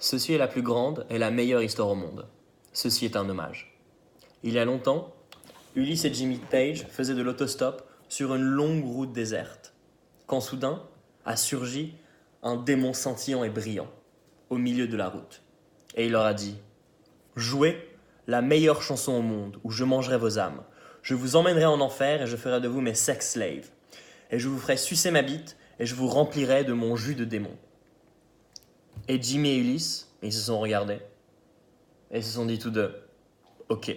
Ceci est la plus grande et la meilleure histoire au monde. Ceci est un hommage. Il y a longtemps, Ulysse et Jimmy Page faisaient de l'autostop sur une longue route déserte, quand soudain a surgi un démon scintillant et brillant au milieu de la route. Et il leur a dit « Jouez la meilleure chanson au monde où je mangerai vos âmes. Je vous emmènerai en enfer et je ferai de vous mes sex slaves. Et je vous ferai sucer ma bite et je vous remplirai de mon jus de démon. » Et Jimmy et Ulysse, ils se sont regardés et se sont dit tous deux « Ok ».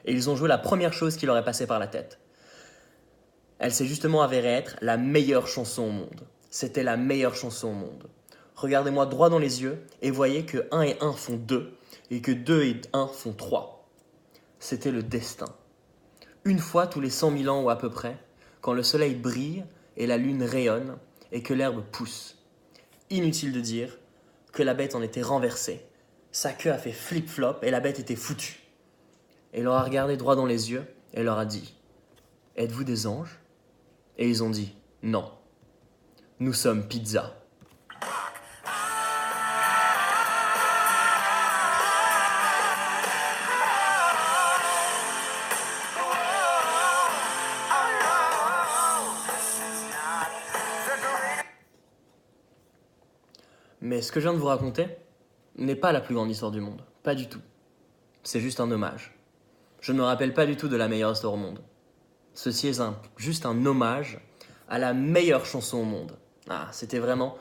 Et ils ont joué la première chose qui leur est passée par la tête. Elle s'est justement avérée être la meilleure chanson au monde. C'était la meilleure chanson au monde. Regardez-moi droit dans les yeux et voyez que 1 et 1 font 2 et que 2 et 1 font 3. C'était le destin. Une fois tous les 100 000 ans ou à peu près, quand le soleil brille et la lune rayonne et que l'herbe pousse. Inutile de dire que la bête en était renversée. Sa queue a fait flip-flop et la bête était foutue. Et il leur a regardé droit dans les yeux et leur a dit « Êtes-vous des anges ?» Et ils ont dit « Non, nous sommes pizza. » Mais ce que je viens de vous raconter n'est pas la plus grande histoire du monde, pas du tout. C'est juste un hommage. Je ne me rappelle pas du tout de la meilleure histoire au monde. Ceci est juste un hommage à la meilleure chanson au monde. Ah, c'était vraiment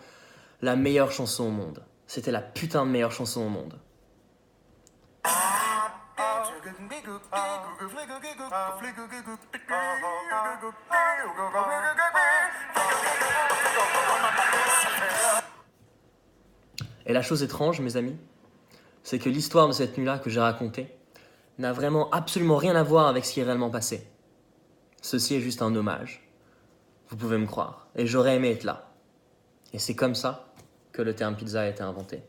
la meilleure chanson au monde. C'était la putain de meilleure chanson au monde. Et la chose étrange, mes amis, c'est que l'histoire de cette nuit-là que j'ai racontée n'a vraiment absolument rien à voir avec ce qui est réellement passé. Ceci est juste un hommage. Vous pouvez me croire. Et j'aurais aimé être là. Et c'est comme ça que le terme pizza a été inventé.